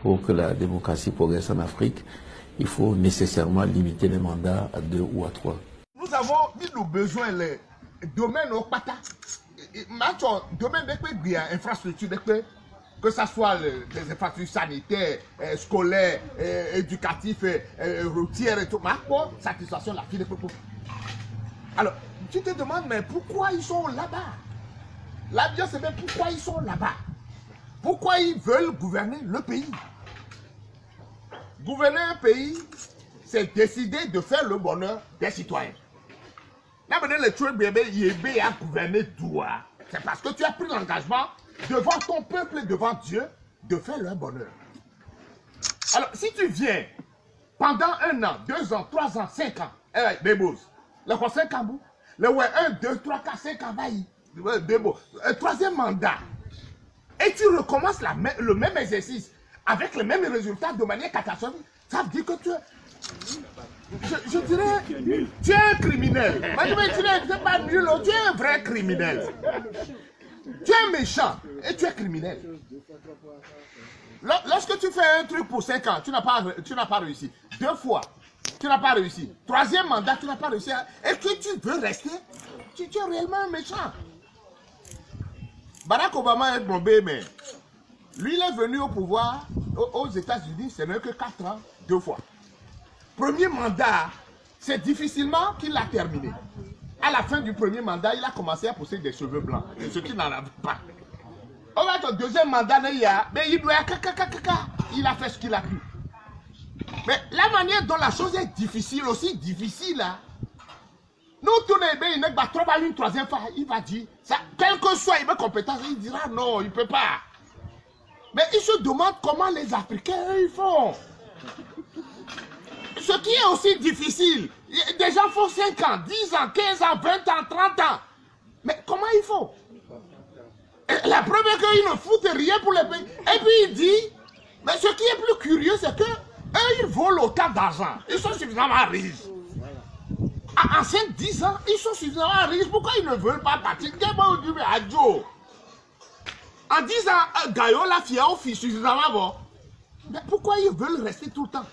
Pour que la démocratie progresse en Afrique, il faut nécessairement limiter les mandats à 2 ou à 3. Nous avons mis nos besoins, les domaines au pata. Domaine de infrastructure, que ce soit les infrastructures sanitaires, scolaires, éducatives, routières et tout. Mais pour satisfaction, la fille. Alors, tu te demandes, mais pourquoi ils sont là-bas? La bien, c'est bien pourquoi ils sont là-bas. Pourquoi ils veulent gouverner le pays? Gouverner un pays, c'est décider de faire le bonheur des citoyens. Là, maintenant, le truc bébé, il a gouverné toi. C'est parce que tu as pris l'engagement devant ton peuple et devant Dieu de faire leur bonheur. Alors, si tu viens pendant 1 an, 2 ans, 3 ans, 5 ans, Bébos, le conseil Kambou, le 1, 2, 3, 4, 5 ans, Bébos, troisième mandat, et tu recommences le même exercice avec les mêmes résultats de manière catastrophique, ça veut dire que tu es, je dirais, tu es un criminel. Tu n'es pas nul, tu es un vrai criminel. Tu es méchant et tu es criminel. Lorsque tu fais un truc pour 5 ans, tu n'as pas réussi. 2 fois, tu n'as pas réussi. 3e mandat, tu n'as pas réussi. Et que tu veux rester, tu es réellement méchant. Barack Obama est bombé, mais lui, il est venu au pouvoir aux États-Unis, ce n'est que 4 ans, 2 fois. Premier mandat, c'est difficilement qu'il l'a terminé. À la fin du premier mandat, il a commencé à pousser des cheveux blancs, ce qui n'en avait pas. Au fait, au deuxième mandat, mais il doit il a fait ce qu'il a pu. Mais la manière dont la chose est difficile, aussi difficile, hein. Nous, tous les pays, il n'est pas trop une 3e fois, il va dire, ça, quel que soit il compétence, il dira non, il ne peut pas. Mais il se demande comment les Africains, ils font. Ce qui est aussi difficile, des gens font 5 ans, 10 ans, 15 ans, 20 ans, 30 ans. Mais comment ils font? Et la preuve est qu'ils ne foutent rien pour les pays. Et puis il dit, mais ce qui est plus curieux, c'est que eux, ils volent autant d'argent. Ils sont suffisamment riches. En 5-10 ans, ils sont suffisamment riches. Pourquoi ils ne veulent pas partir? En 10 ans, Gaïo, la fille, au fils suffisamment bon. Mais pourquoi ils veulent rester tout le temps?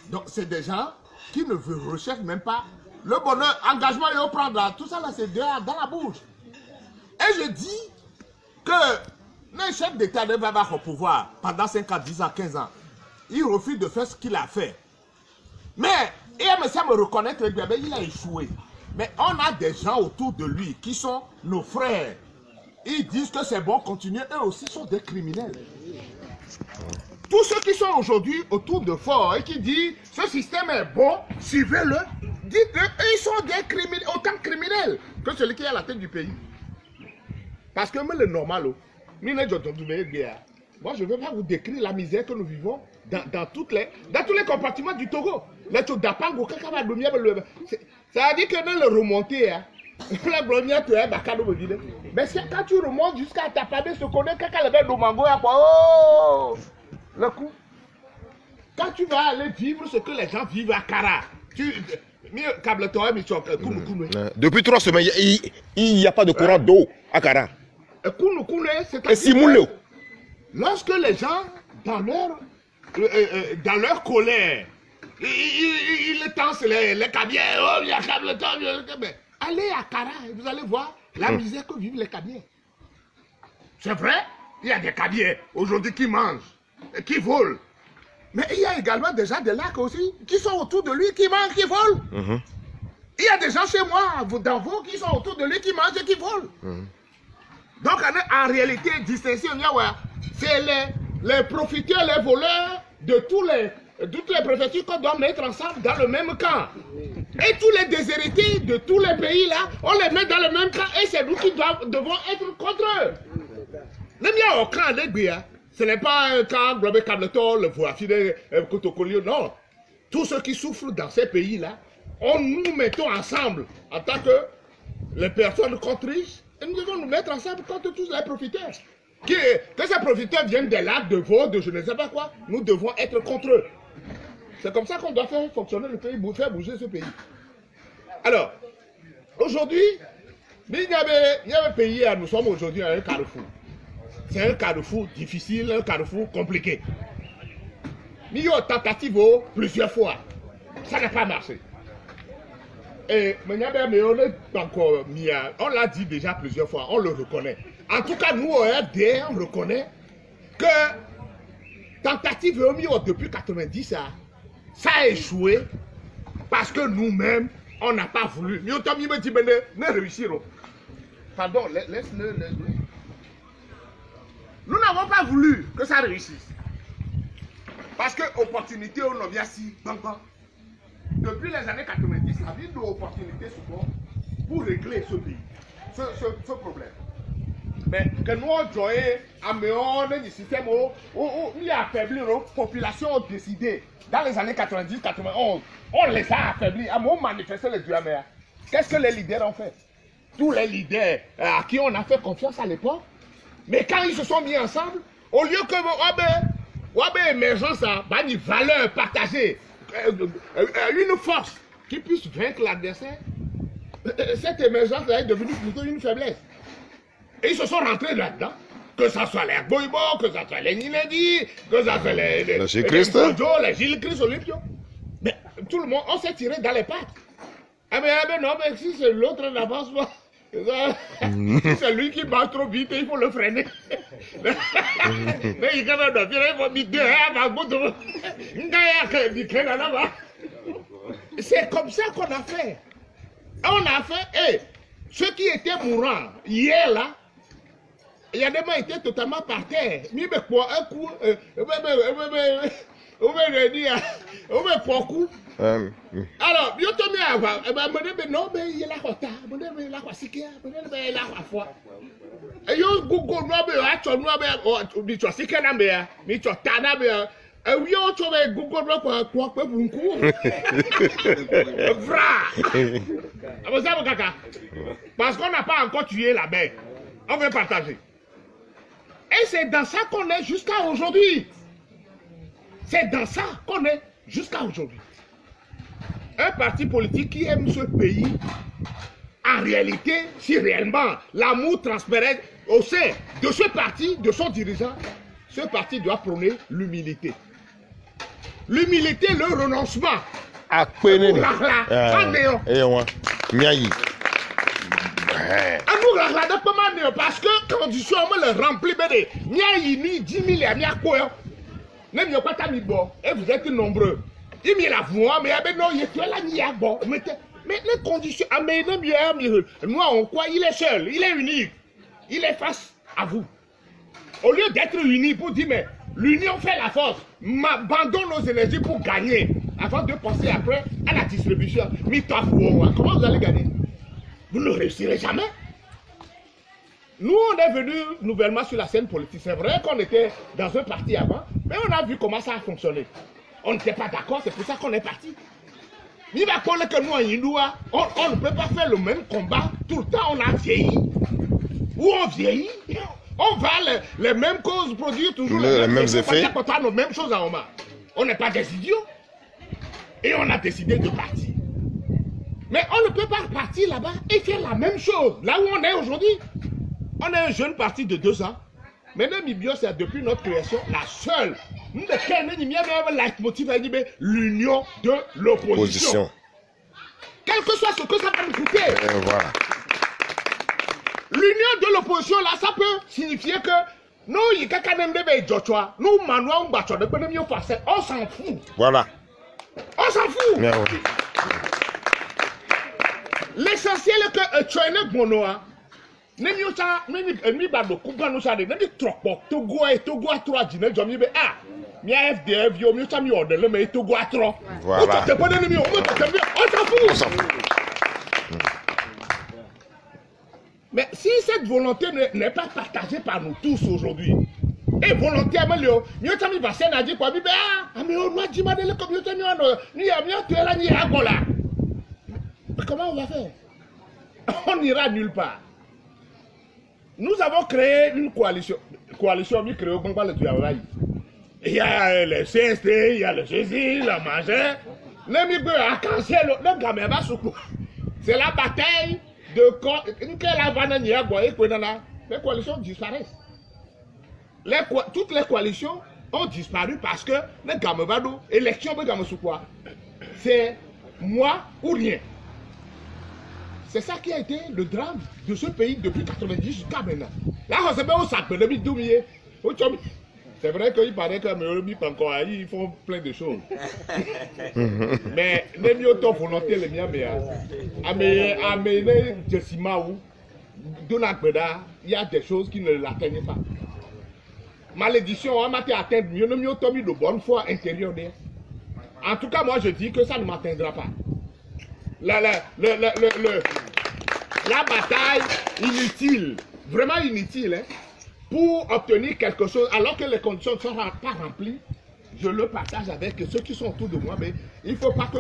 Donc, c'est des gens qui ne recherchent même pas le bonheur, engagement et au prendre. Tout ça, là, c'est dans la bouche. Et je dis que le chef d'État ne va pas au pouvoir pendant 5 ans, 10 ans, 15 ans. Il refuse de faire ce qu'il a fait. Mais, il aime ça me reconnaître, il a échoué. Mais on a des gens autour de lui qui sont nos frères. Ils disent que c'est bon, continuer. Eux aussi sont des criminels. Tous ceux qui sont aujourd'hui autour de Fort et qui disent ce système est bon, suivez-le, dites-le, ils sont des criminels, autant criminels que celui qui est à la tête du pays. Parce que moi, le normal, moi je ne vais pas vous décrire la misère que nous vivons dans tous les compartiments du Togo. Ça veut dire que dans le remonté, la première tu es mais quand tu remontes jusqu'à ta famille, se connaît quelqu'un le domango, oh, le coup. Quand tu vas aller vivre ce que les gens vivent à Kara, depuis 3 semaines, il n'y a pas de courant d'eau à Kara. C'est lorsque les gens, dans leur colère, ils tensent les cabiers, oh, il y a mais allez à Kara et vous allez voir la misère que vivent les cabiers. C'est vrai, il y a des cabiers aujourd'hui qui mangent, qui volent. Mais il y a également des gens de lacs aussi qui sont autour de lui, qui mangent, qui volent. Il y a des gens chez moi, dans vous, qui sont autour de lui, qui mangent et qui volent. Donc en réalité, distinction, c'est les profiteurs, les voleurs de toutes les préfectures qu'on doit mettre ensemble dans le même camp. Et tous les déshérités de tous les pays là, on les met dans le même camp et c'est nous qui devons être contre eux. Le mien au camp de Bia, ce n'est pas un camp Globé Cableton, le Voafide, Kotokolio, non. tous ceux qui souffrent dans ces pays-là, nous mettons ensemble en tant que les personnes contre riches, et nous devons nous mettre ensemble contre tous les profiteurs. Que ces profiteurs viennent des lacs, de Vaud, de je ne sais pas quoi, nous devons être contre eux. C'est comme ça qu'on doit faire fonctionner le pays, faire bouger ce pays. Alors, aujourd'hui, il y avait un pays, nous sommes aujourd'hui à un carrefour. C'est un carrefour difficile, un carrefour compliqué. Il y a eu tentative plusieurs fois. Ça n'a pas marché. Et on l'a dit déjà plusieurs fois, on le reconnaît. En tout cas, nous, au RD, on reconnaît que tentative depuis 90, ça a échoué parce que nous-mêmes, on n'a pas voulu. Pardon, laisse-le. Nous n'avons pas voulu que ça réussisse. Parce que l'opportunité, on a bien si. Depuis les années 90, il y a eu une opportunité souvent pour régler ce pays, ce problème. Mais que nous avons joué à un système où il y a affaibli nos populations ont décidé, dans les années 90-91, on les a affaiblis, à manifester les Duamères. Qu'est-ce que les leaders ont fait? Tous les leaders à qui on a fait confiance à l'époque, mais quand ils se sont mis ensemble, au lieu que émergence, une valeur partagée, une force qui puisse vaincre l'adversaire, cette émergence est devenue plutôt une faiblesse. Et ils se sont rentrés là-dedans, que ce soit les Boibo, que ce soit les Ninedi, que ce soit les Gilles Christ Olympio. Mais tout le monde, on s'est tiré dans les pattes. Ah mais non, mais si c'est l'autre n'avance pas. Si c'est lui qui bat trop vite, il faut le freiner. Mais il faut c'est comme ça qu'on a fait. On a fait, ceux qui étaient mourants hier là, il y a des gens qui étaient totalement par terre. Mais pour un coup, alors, je te mets à non, mais il est là, il est là, il est là, et yo Google no be acho no be bi cho sike na be ya mi cho ta na be ya e wi o cho be Google no ko pe bunku vra abo ça kaka parce qu'on n'a pas encore tué la bête on veut partager et c'est dans ça qu'on est jusqu'à aujourd'hui. C'est dans ça qu'on est jusqu'à aujourd'hui. Un parti politique qui aime ce pays, en réalité, si réellement l'amour transparaît au sein de ce parti, de son dirigeant, ce parti doit prôner l'humilité. L'humilité, le renoncement. Parce que condition le remplit, ni 10 000 et vous êtes nombreux. Il y a la voix, mais les conditions, nous, on croit il est seul, il est unique, il est face à vous. Au lieu d'être unis pour dire, mais l'union fait la force, abandonne nos énergies pour gagner, avant de passer après à la distribution. Comment vous allez gagner? Vous ne réussirez jamais. Nous, on est venus nouvellement sur la scène politique. C'est vrai qu'on était dans un parti avant, mais on a vu comment ça a fonctionné. On n'était pas d'accord, c'est pour ça qu'on est parti. Il va connaître que nous, en Indoua, on ne peut pas faire le même combat. Tout le temps, on a vieilli. Ou on vieillit, on va les mêmes causes produire toujours les mêmes effets. On a nos mêmes choses à Oma. On n'est pas des idiots. Et on a décidé de partir. Mais on ne peut pas partir là-bas et faire la même chose. Là où on est aujourd'hui, on est un jeune parti de 2 ans. Maintenant, Mibio, c'est depuis notre création la seule. L'union de l'opposition. Quel que soit ce que ça va nous coûter. Voilà. L'union de l'opposition, là, ça peut signifier que nous, on s'en fout. Voilà. On s'en fout. Ouais. L'essentiel est que tu es un bonoa. Mais si cette volonté n'est pas partagée par nous tous aujourd'hui, Et volontairement, mieux t'as mis passé, n'a dit quoi, mais on a dit, madame, comme tu es là, ni à Gola. Comment on va faire? On n'ira nulle part. Nous avons créé une coalition. Coalition, nous créons comme le travail. Il y a le CST, il y a le ceci, la manger. C'est la bataille de les coalitions disparaissent. Toutes les coalitions ont disparu parce que les Gamebado, élection de Gamesoukoua, c'est moi ou rien. C'est ça qui a été le drame de ce pays depuis 90 jusqu'à maintenant. Là, on se met au sac, c'est vrai qu'il paraît que encore, ils font plein de choses. Mais les mieux temps volonté les miens, mais il y a des choses qui ne l'atteignent pas. Malédiction, on m'a atteint mieux de bonne foi intérieure. En tout cas, moi je dis que ça ne m'atteindra pas. La bataille inutile, vraiment inutile, hein, pour obtenir quelque chose alors que les conditions ne sont pas remplies, je le partage avec ceux qui sont autour de moi, mais il ne faut pas que